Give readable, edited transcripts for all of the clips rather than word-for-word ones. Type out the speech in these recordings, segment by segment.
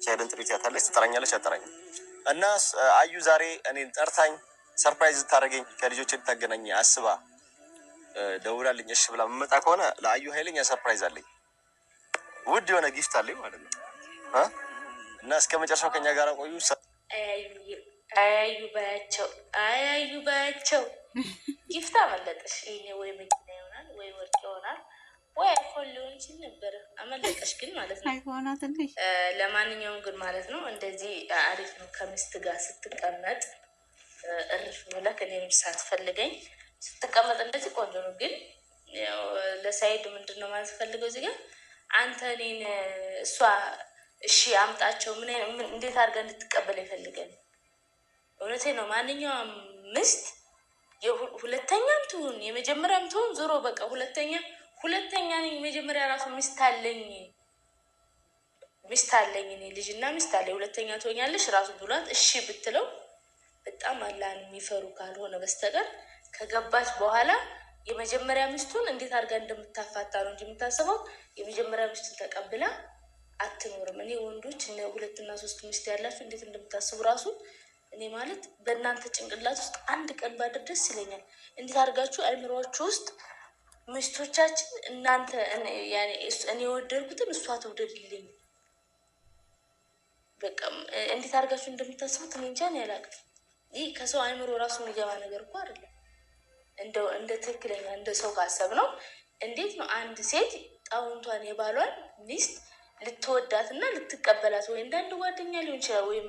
ሳይለንት ሪት ያታለች ትጠራኛለች አጠራኝ እና አዩ ዛሬ እኔን ጠርታኝ ሰርፕራይዝ ታደርገኝ ከልጆቼ ልታገናኝ አስባ ደውላልኝ እሺ ብላ መመጣ ከሆነ ለአዩ ኃይለኛ ሰርፕራይዝ አለኝ። ውድ የሆነ ጊፍት አለኝ ማለት ነው እና እስከ መጨረሻው ከኛ ጋር ቆዩ። አያዩ ባያቸው ጊፍት አመለጠሽ። ይሄ ወይ መኪና ይሆናል ወይ ወርቅ ይሆናል ወይ አይፎን ሊሆን ይችል ነበር። አመለጠሽ ግን ማለት ነው። ለማንኛውም ግን ማለት ነው እንደዚህ አሪፍ ነው። ከሚስት ጋር ስትቀመጥ እርፍ ብለህ እኔም ሳትፈልገኝ ስትቀመጥ እንደዚህ ቆንጆ ነው። ግን ያው ለሳይድ ምንድን ነው ማለት ፈልገው እዚህ ጋር አንተ እኔን እሷ እሺ አምጣቸው እንዴት አድርገህ እንድትቀበል ይፈልገን። እውነቴ ነው። ማንኛውም ምስት ሁለተኛም ትሁን የመጀመሪያም ትሁን ዞሮ በቃ ሁለተኛ መጀመሪያ ራሱ ሚስት አለኝ እኔ ልጅና ሚስት አለኝ ሁለተኛ ትሆኛለሽ ራሱ ብሏት እሺ ብትለው በጣም አላህን የሚፈሩ ካልሆነ በስተቀር ከገባች በኋላ የመጀመሪያ ሚስቱን እንዴት አድርጋ እንደምታፋታ ነው እንጂ የምታስበው የመጀመሪያ ሚስቱን ተቀብላ አትኖርም። እኔ ወንዶች 2 እና 3 ሚስት ያላችሁ እንዴት እንደምታስቡ ራሱ እኔ ማለት በእናንተ ጭንቅላት ውስጥ አንድ ቀን ባድር ደስ ይለኛል። እንዴት አድርጋችሁ አይምሮዎች ውስጥ ሚስቶቻችን እናንተ እኔ የወደድኩትን እሷ ትውደድልኝ በቃ እንዴት አድርጋችሁ እንደምታስቡት እኔ እንጃ ነው ያላቅም። ይህ ከሰው አይምሮ ራሱ የሚገባ ነገር እኮ አይደለም። እንደ ትክክለኛ እንደ ሰው ካሰብ ነው እንዴት ነው አንድ ሴት ጣውንቷን የባሏን ሚስት ልትወዳት እና ልትቀበላት ወይ እንዳንድ ጓደኛ ሊሆን ይችላል ወይ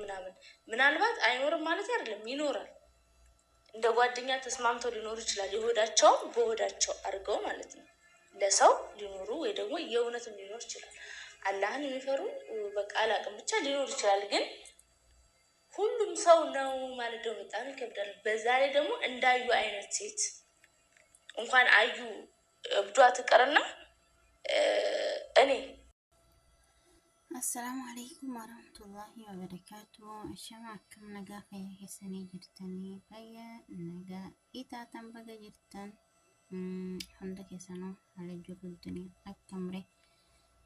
ምናልባት አይኖርም ማለት አይደለም ይኖራል። እንደ ጓደኛ ተስማምተው ሊኖሩ ይችላል። የሆዳቸውም በሆዳቸው አድርገው ማለት ነው ለሰው ሊኖሩ ወይ ደግሞ የእውነትም ሊኖር ይችላል። አላህን የሚፈሩ በቃ አላቅም ብቻ ሊኖር ይችላል። ግን ሁሉም ሰው ነው ማለት ደግሞ በጣም ይከብዳል። በዛ ላይ ደግሞ እንዳዩ አይነት ሴት እንኳን አዩ እብዷ ትቀርና እኔ السلام عليكم ورحمة الله وبركاته. أشمعكم نجا خير حسني جرتني بيا نجا إتا تنبغى جرتن حمدك سنو على جوب الدنيا أكمره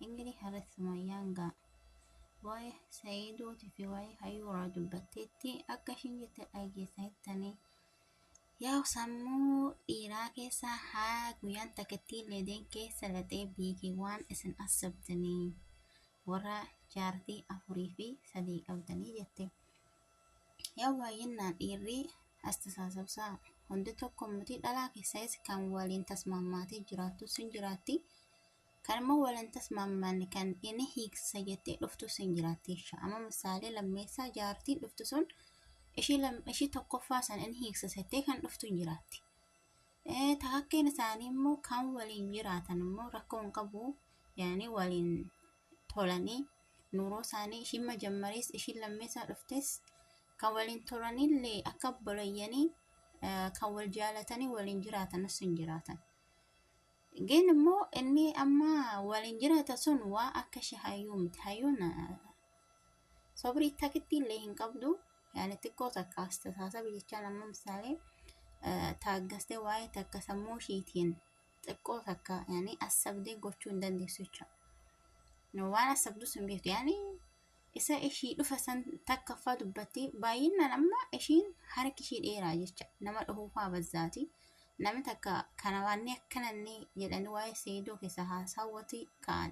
إنجلي هرث ميانجا واي سيدو تفي واي هيورا دبتتي أكشين جت أجي سيدتني ياو سمو إيراكي ساحا قيان تكتي لدين كي سلتي بيكي وان اسن أصبتني warra jaartii 4 fi 3 qabdanii jette. Yaa baay'inaan dhiirri astasaasabsaa hundi tokko mutii dhalaa keessas kan waliin tasmaammatee jiraattu sin jiraatti. Kan immoo waliin tasmaammanne kan inni hiiksa jettee dhuftu sin jiraatteesha. Amma misaalee lammeessaa jaartii dhuftu sun ishii tokkoffaa san inni hiiksasettee kan dhuftu hin jiraatti. Takakkeen isaanii immoo kan waliin jiraatan immoo rakkoo hin qabu yaani waliin tolanii nuuroo isaanii ishiin majammaris ishiin lammeessaa dhuftes kan waliin tolanillee akka boloyyanii kan wal jaalatanii waliin jiraatanis hin jiraatan. Gin immoo inni amma waliin jiraata sun waa akka hayyuu miti. Hayyuun sobrii takitti illee hin qabdu yaani xiqqoo takka astasaasaba jechaan amma misaalee taaggastee waa'ee takka sammuu ishiitiin xiqqoo takka yaani asabdee gochuu hin dandeessu jechuudha. No waan asabdu sun beektu yaani isa ishii dhufa san takkaffaa dubbatti baay'inaan amma ishiin harki ishii dheeraa jecha nama dhufuufaa bazzaati. Namni takka kana waanni akkananne jedhanii waa'ee seedoo keessa haasawwati ka'an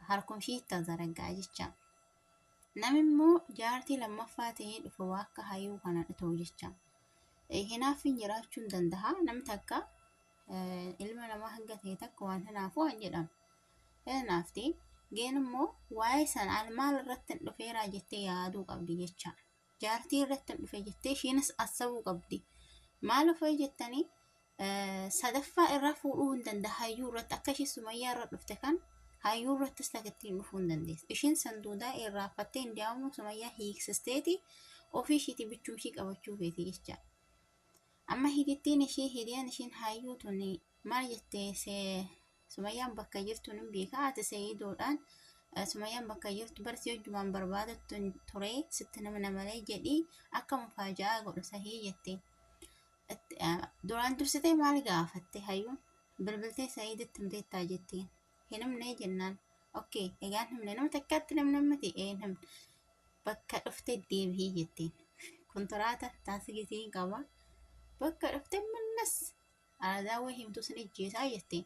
harkum ishii itti zaraggaa jecha. Namni immoo jaartii lammaffaa ta'ee dhufu waa akka hayyuu kana dhutoo jecha. Hinaafin jiraachuu hin danda'a. Namni takka ilma namaa hanga ta'e takka waan hinaafuu waan jedhamu. Hinaaftee Geen immoo waa'ee sana maal irratti dhufeeraa jettee yaaduu qabdi jecha. Jaartii irratti dhufe jettee ishiinis asabuu qabdi. Maal ofii jettanii sadaffaa irraa fuudhuu hin danda'a hayyuu irratti akka ishii Sumayyaa irra dhufte kan hayyuu irrattis takattiin dhufuu hin dandeessu. Ishiin sanduudaa irraafattee Indiyaamu Sumayyaa hiiksisteeti ofii ishiitii bichuu ishii qabachuu feeti jecha. Amma hidittiin ishii hidiyaan ishiin hayyuu tuni maal jettee Sumayyaan bakka jirtu nin beeka ati Sayidoodhaan Sumayyaan bakka jirtu barsi hojjumaan barbaadattu ture sitti nama malee jedhii akka mufaaja'aa godhu sahii jettee. Duraan dursitee maal gaafatte hayyuun bilbiltee Sayiditti himteettaa jettiin. Hinimnee jennaan اوكي ايغان همنا نما تكات لم نمتي اين هم بكا دفت ديبي جتين كنتراتا تاسقتين قوا بكا دفت من نس على داوي هم توسني جيسا جتين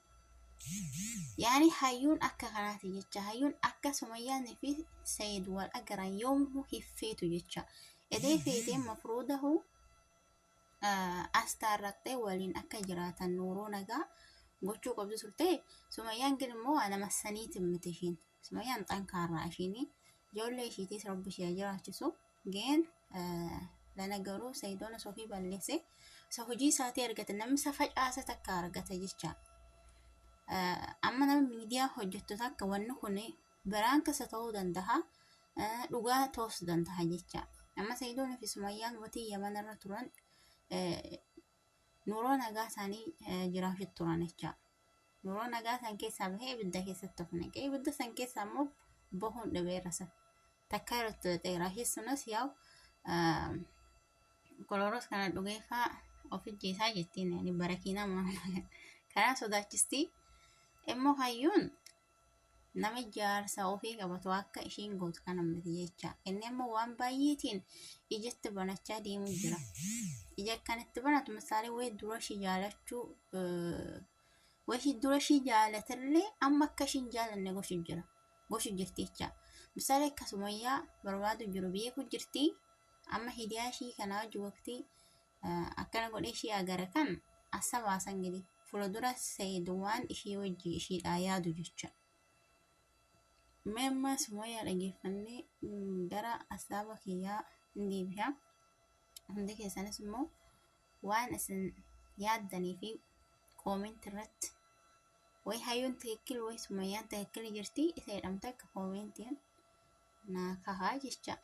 يعني حيون أكا خناتي جتشا حيون أكا سميان في سيد والأقرا يومه هفيتو جتشا إذا فيتين مفروضه أستارتي ولين أكا جراتا نورونغا gochuu qabdu turte Sumayyaan immoo nama saniitiin mitishiin Sumayyaan xankaarraa ishiini ijoollee ishiitiis rabbi ishee jiraachisu geen lana garuu Sayidoon osoo fi balleesse isa hojii isaatii argate namni isa facaasa takka argata jecha amma nama miidiyaa hojjettu takka wanni kun biraan kasa ta'uu danda'a dhugaa ta'us danda'a jecha amma Sayidoon fi Sumayyaan watii Yaman irra turan Nuuroo nagaa isaanii jiraachuu turan jecha. Nuuroo nagaa san keessaa bahee ibidda keessatti of naqee ibidda san keessaa immoo bahuun dhabeerasa. Takka irratti xeeraa sunas yaa'u koloroos kana dhugeeffaa of ijjeesaa jettiin barakiinaa kanaa sodaachisti. Immoo hayyuun nama jaarsa ofii qabatu akka ishiin gootu kana miti jecha. Inni immoo waan baay'eetiin ijatti banachaa deemuu jira. Ija kanatti banatu misaalee wayii dura ishii jaalachuu wayii dura ishii jaalatallee amma akka ishiin jaalanne goshu jirti jecha. Misaalee akkasumayyaa barbaadu jiru beeku jirti amma hidiyaa ishii kanaa wajji waqtii akkana godhee ishii agara kan asa baasan gidi fuuldura Sayiid waan ishii wajji ishiidhaa yaadu jecha. Memma Sumayyaa dhageeffannee gara asaaba kiyyaa deebi'a. Hundi keessanis immoo waan isin yaaddanii fi koomentii irratti way hayyuun tikikkil way Sumayyaan tikikkil jirti isa jedhamte akka koomentiin naa kahaa jecha.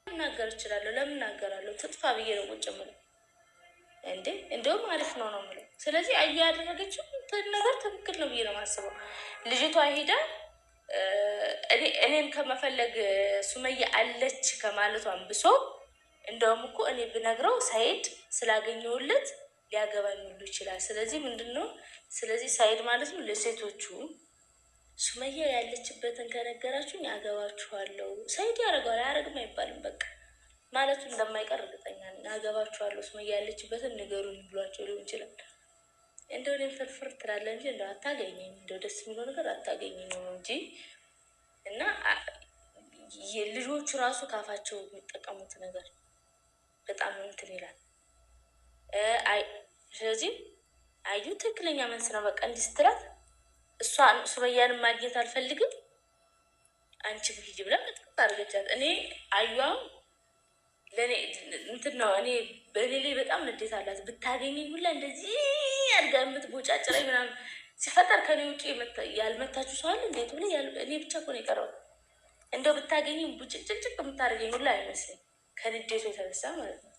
ልናገር እችላለሁ። ለምን እናገራለሁ? ትጥፋ ብዬ ነው ቁጭ የምለው እንዴ? እንደውም አሪፍ ነው ነው የምለው። ስለዚህ አዩ ያደረገችው ነገር ትክክል ነው ብዬ ነው የማስበው። ልጅቷ ሄዳ እኔን ከመፈለግ ሱመያ አለች ከማለቷን ብሶ እንደውም እኮ እኔ ብነግረው ሳይድ ስላገኘውለት ሊያገባኝ ሁሉ ይችላል። ስለዚህ ምንድነው ስለዚህ ሳይድ ማለት ነው ለሴቶቹ ሱመያ ያለችበትን ከነገራችሁኝ አገባችኋለሁ። ሳይድ ያደርገዋል አያደርግም አይባልም። በቃ ማለቱ እንደማይቀር እርግጠኛ ነኝ። አገባችኋለሁ ሱመያ ያለችበትን ንገሩኝ ብሏቸው ሊሆን ይችላል። እንደው እኔም ፍርፍር ትላለህ እንጂ እንደው አታገኘኝ። እንደው ደስ የሚለው ነገር አታገኘኝ ነው እንጂ እና ልጆቹ ራሱ ካፋቸው የሚጠቀሙት ነገር በጣም እንትን ይላል። ስለዚህ አዩ ትክክለኛ መልስ ነው። በቃ እንዲህ ስትላት እሷ ሱመያን ማግኘት አልፈልግም አንቺ ሂጂ ብላ በጣም አድርገቻት። እኔ አዩም ለኔ እንትን ነው እኔ በኔ ላይ በጣም ንዴት አላት። ብታገኘኝ ሁላ እንደዚህ አድርጋ የምትቦጫጭረኝ ምናምን ሲፈጠር ከኔ ውጭ ያልመታችሁ ሰው አለ እንዴት ብለ እኔ ብቻ እኮ ነው የቀረው። እንደው ብታገኘኝ ቡጭጭጭቅ የምታደርገኝ ሁላ አይመስለኝ ከንዴቱ የተነሳ ማለት ነው።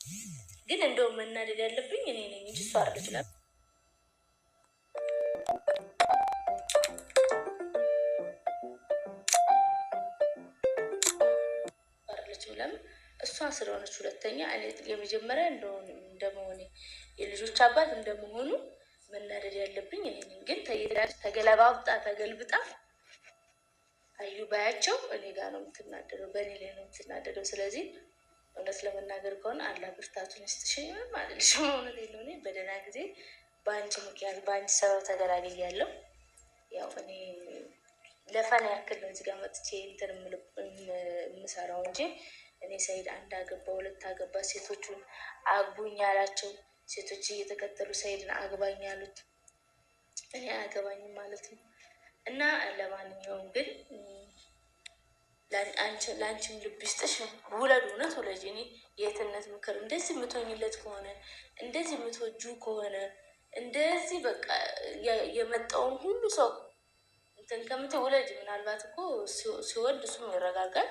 ግን እንደው መናደድ ያለብኝ እኔ ነኝ እንጂ እሷ አይደለችም። ለምን እሷ ስለሆነች፣ ሁለተኛ እኔ የመጀመሪያ እንደመሆኔ የልጆች አባት እንደመሆኑ መናደድ ያለብኝ እኔ ነኝ። ግን ተገለባብጣ ተገልብጣ አዩ ባያቸው እኔ ጋር ነው የምትናደደው፣ በእኔ ላይ ነው የምትናደደው። ስለዚህ እውነት ለመናገር ከሆነ አላህ ብርታቱን ይስጥሽኝ ማለት ነው። እውነት ነው። እኔ በደህና ጊዜ በአንቺ ምክንያት በአንቺ ሰበብ ተገላግያለሁ። ያው እኔ ለፈን ያክል ነው እዚህ ጋር መጥቼ እንትን የምሰራው እንጂ እኔ ሰይድ አንድ አገባ ሁለት አገባ ሴቶቹን አግቡኝ ያላቸው ሴቶች እየተከተሉ ሰይድን አግባኝ ያሉት እኔ አያገባኝም ማለት ነው። እና ለማንኛውም ግን ለአንቺም ልብ ይስጥሽ፣ ውለዱ፣ እውነት ውለጅ። እኔ የትነት ምክር እንደዚህ የምትሆኝለት ከሆነ እንደዚህ የምትወጁ ከሆነ እንደዚህ በቃ የመጣውን ሁሉ ሰው እንትን ከምት ውለጅ። ምናልባት እኮ ሲወልድ እሱም ይረጋጋል፣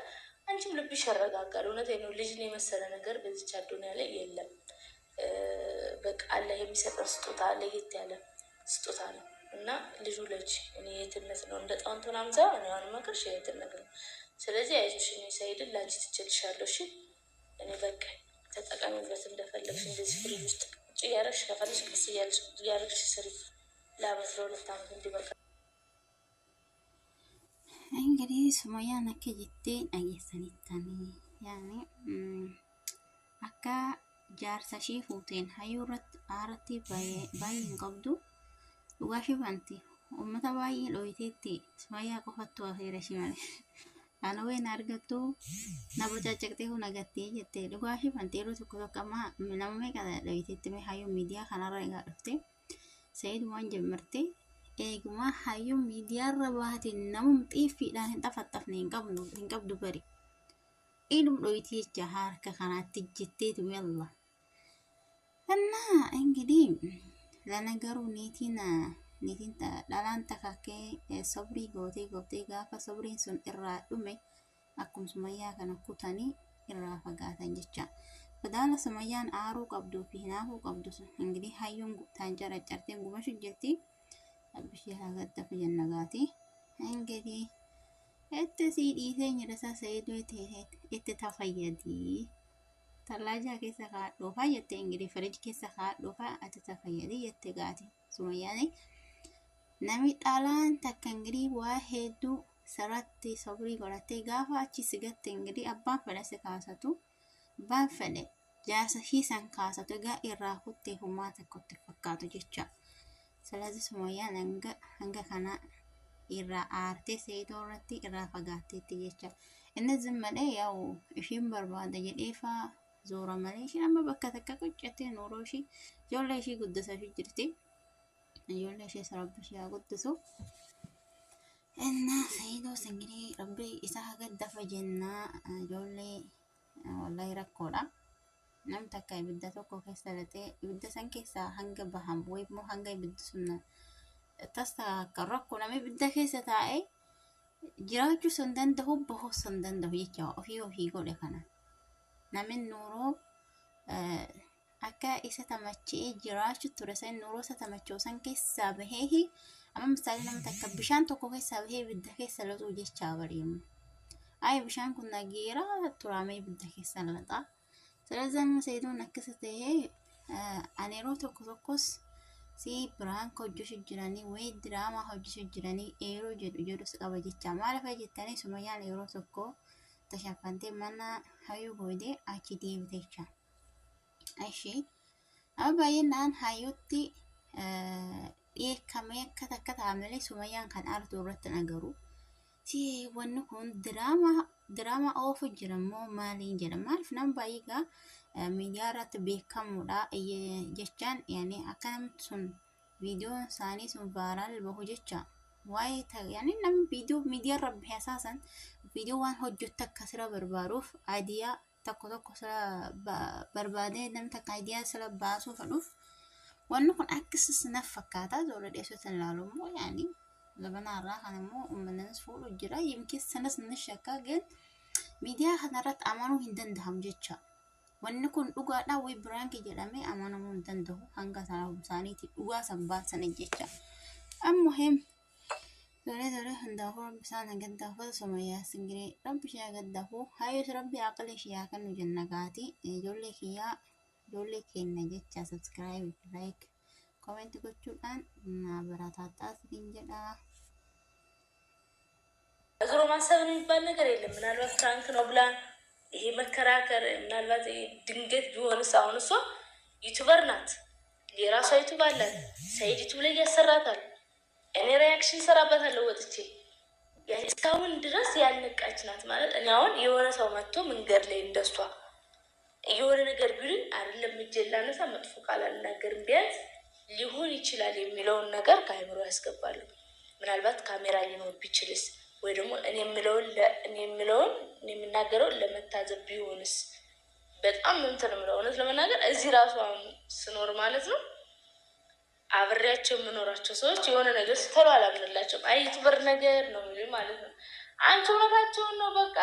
አንቺም ልብሽ ይረጋጋል። እውነት ነው። ልጅን የመሰለ ነገር በዚች አዱንያ ላይ የለም። በቃ አላህ የሚሰጠን ስጦታ ለየት ያለ ስጦታ ነው እና ልጁ ልጅ እኔ የትነት ነው እንደ ጣውንት ምናምን ሳይሆን እኔ አሁን መክርሽ የትነት ነው። ስለዚህ አይዞሽ፣ እኔ ሰይድን ለአንቺ ትችልሻለሁ። እሺ እኔ በቃ ተጠቀሚበት እንደፈለግሽ። እንደዚህ ፍሪጅ ውስጥ ቁጭ እያደረግሽ ከፈለግሽ ቀስ እያደረግሽ ስሪ። ለአመት ለሁለት አመት እንዲህ በቃ እንግዲህ ሱመያን አከ ጀቴን አየሰኒተኒ ያኔ አካ ጃርሰሺ ፉቴን ሀዩረት አረቲ ባይን ቀብዱ ዱጋሺ ባንቲ ኡመታ ባይ ሎይቴቲ ሱመያ ቆፈቱ አኺረሺ ማለ ana wayin argattu na bocaccaqxee kun agattee jettee dhugaashi fanteeroo tokko tokko amma nama meeqa dhabeetetti mee hayyuu miidiyaa kanarra egaa dhufte Sayyid waan jammarte eeguma hayyuu miidiyaarra baate namum xiiffiidhaan hin xafaxafne hin qabdu bari ilum dhoyti jecha harka kanaatti jetteetu yalla እና እንግዲህ ለነገሩ nitiin dhalaan takakkee sobrii gootee gaafa sobriin sun irraa dhume akkuma Sumayyaa kana kutanii irraa fagaatan jecha. Badaala Sumayyaan aaruu qabduu fi hinaafuu qabdu sun ingilii hayyuun guutaan caraccarteen gumashu jetti abbishee hagatta fijannagaati. Ingilii itti sii dhiisee nyirasa Sayyiduu itti tafayyadii. Tallajaa keessa kaadhoo faayyette ingilii firij keessa kaadhoo faa ati tafayyadii jette gaati Sumayyaanii. Nami dhalaan takka ingilii waa hedduu saratti sobrii godhattee gaafa achi sigatte ingilii abbaan fedhe si kaasatu abbaan fedhe jaarsa hiisan kaasatu egaa irraa kuttee humaa tokkotti fakkaatu jecha. Salaatii Sumayyaan hanga kana irraa aartee Sayyidoo irratti irraa fagaatteetti jecha. Inni zimmadhee yaa'u ishiin barbaada jedheefaa zoora malee ishiin amma bakka takka quccattee nuuroo ishii ijoollee ishii guddisaa jirti. ijoollee ishee rabbi ishee haa guddisu. Innaa Sayyidoo singilii rabbi isaa gaddafa jennaa ijoollee wallahi rakkoodha. Nam takka ibidda tokko keessa latee ibidda san keessaa hanga bahan immoo hanga ibiddi sun tasta akka rakkoo nama ibidda keessa taa'ee jiraachuu san danda'u bahuu san danda'u jecha ofii godhe kana. Namni nuuroo akka isa tamachee jiraachuu ture san nuuroo isa tamachoo san keessaa bahee amma misaali nama takka bishaan tokko keessaa bahee ibidda keessa laxuu jechaa bari'amu. Ayi bishaan kun nageera turamee ibidda keessa laxa. Salazan Sayyidoon akkasa ta'ee ani yeroo tokko tokkos si biraan hojjechu jiranii wayi diraamaa hojjechu jiranii yeroo jedhus qaba jecha. Maaliif jettanii Sumayyaan yeroo tokko tashaffantee mana hayyuu boodee achi deebite jecha. Ashii amma baay'inaan hayyuutti dhiyeekkamee akka takka taa'amlee Sumayyaan kan aartuu irratti nagaru. Si wanni kun diraamaa oofu jira moo maaliin jedha. Maaliif nama baay'eegaa miidiyaa irratti beekamuudha jechaan yaani akka namni sun viidiyoon isaanii sun vaayiraal bahu jecha. Waa'ee yaani namni viidiyoo miidiyaa irra bahee asaasan viidiyoo waan hojjetu akka sira barbaaduuf ayidiyaa tokko sira barbaadee namni takka ayidiyaa sira baasuu fedhuuf wanni kun akkasii sinaaf fakkaata zoora dhiyeessuutti ilaalu immoo yaani labanarraa kan immoo uummannis fuudhu jira yookiin sanas ni shakka gan miidiyaa kanarratti amanuu hin danda'amu jecha. Wanni kun dhugaadhaa wayi biraankii jedhamee amanamuu hin danda'u hanga isaaniitti dhugaa san baasan jecha. Amma heem Dore hundaafuu rabbi isaan hagaddaafu Sumayyaa singiree rabbi ishee hagaddaafu hayyus rabbi aqala ishee kan nu jannagaati ijoollee keenya jecha subscribe like comment gochuudhaan na baraataadhaa siin jedha. አዝሮ ማሰብ የሚባል ነገር የለም። ምናልባት ፍራንክ ነው ብላ ይሄ መከራከር ምናልባት ድንገት ቢሆንስ አሁን እሷ ዩቲዩበር ናት፣ የራሷ ዩቲዩብ አላት፣ ሰይድ ዩቲዩብ ላይ ያሰራታል። እኔ ሪያክሽን ሰራበታለሁ ወጥቼ እስካሁን ድረስ ያልነቃች ናት ማለት እኔ አሁን የሆነ ሰው መጥቶ መንገድ ላይ እንደሷ የሆነ ነገር ቢሉኝ አይደለም እጀላነሳ መጥፎ ቃል አልናገርም ቢያንስ ሊሆን ይችላል የሚለውን ነገር ከአይምሮ ያስገባሉ። ምናልባት ካሜራ ሊኖር ቢችልስ ወይ ደግሞ እኔ የምናገረውን ለመታዘብ ቢሆንስ በጣም እንትን ነው እውነት ለመናገር እዚህ ራሱ አሁን ስኖር ማለት ነው አብሬያቸው የምኖራቸው ሰዎች የሆነ ነገር ስተሉ አላምንላቸውም። አይ ዩቲዩበር ነገር ነው የሚሉኝ ማለት ነው። አንቺ እውነታቸውን ነው በቃ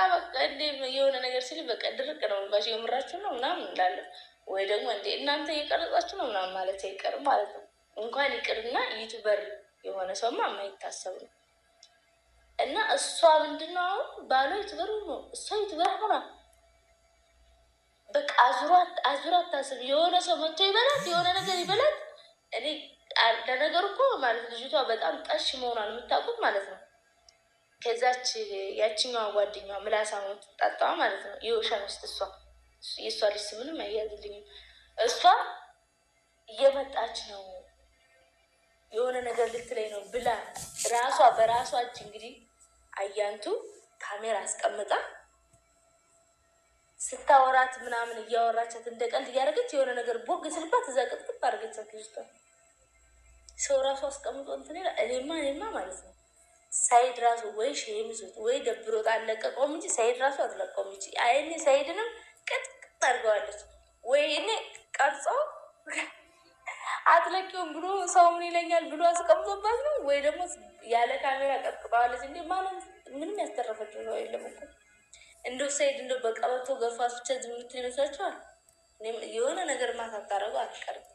እንደ የሆነ ነገር ሲል በቃ ድርቅ ነው ባሽ የምራችሁ ነው ምናምን እንላለን። ወይ ደግሞ እንደ እናንተ እየቀረጻችሁ ነው ምናምን ማለት አይቀርም ማለት ነው። እንኳን ይቅርና ዩቲዩበር የሆነ ሰውማ የማይታሰብ ነው። እና እሷ ምንድነው አሁን ባሏ ዩቲዩበር ነው፣ እሷ ዩቲዩበር ሆና በቃ አዙራት ታስብ የሆነ ሰው መጥቶ ይበላት የሆነ ነገር ይበላት። እኔ ለነገሩ እኮ ማለት ልጅቷ በጣም ጠሽ መሆኗን የምታውቁት ማለት ነው። ከዛች ያችኛዋ ጓደኛዋ ምላሳሙ ጣጣዋ ማለት ነው የውሻ ሚስት እሷ የእሷ ልጅ ስምንም አያዝልኝም። እሷ እየመጣች ነው የሆነ ነገር ልትለኝ ነው ብላ ራሷ በራሷ እጅ እንግዲህ አያንቱ ካሜራ አስቀምጣ ስታወራት ምናምን እያወራቻት እንደ ቀልድ እያደረገች የሆነ ነገር ቦግ ስልባት እዛ ቅጥቅጥ አድርገቻት ልጅቷ። ሰው ራሱ አስቀምጦ እንትን ይላል። እኔማ ማለት ነው ሳይድ ራሱ ወይ ሸሚዞት ወይ ደብሮት አለቀቀውም እንጂ ሳይድ ራሱ አትለቀውም እንጂ አይኔ ሳይድንም ቅጥቅጥ አድርገዋለች። ወይ እኔ ቀርጾ አትለቂውም ብሎ ሰው ምን ይለኛል ብሎ አስቀምጦባት ነው ወይ ደግሞ ያለ ካሜራ ቀጥቅጠዋለች። እንዴ ማለት ምንም ያስተረፈችው ሰው የለም እኮ። እንደው ሳይድ እንደው በቀበቶ ገፋ ብቻ ዝም ብትል ይመስላችኋል? የሆነ ነገር ማታታረገው አትቀርም።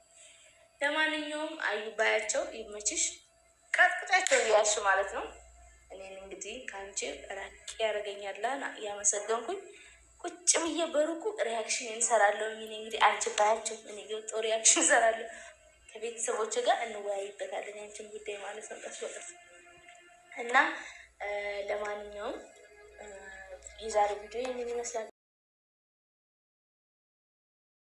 ለማንኛውም አዩ ባያቸው ይመችሽ፣ ቀጥቅጫቸው ያልሽ ማለት ነው። እኔን እንግዲህ ከአንቺ ራቅ ያደርገኛል ያመሰገንኩኝ ቁጭ ብዬ በሩቁ ሪያክሽን እንሰራለሁ። እኔ እንግዲህ አንቺ ባያቸው እኔ ገብጦ ሪያክሽን እንሰራለሁ። ከቤተሰቦች ጋር እንወያይበታለን ያንቺን ጉዳይ ማለት ነው ቀስ በቀስ እና ለማንኛውም የዛሬ ቪዲዮ ይህንን ይመስላል።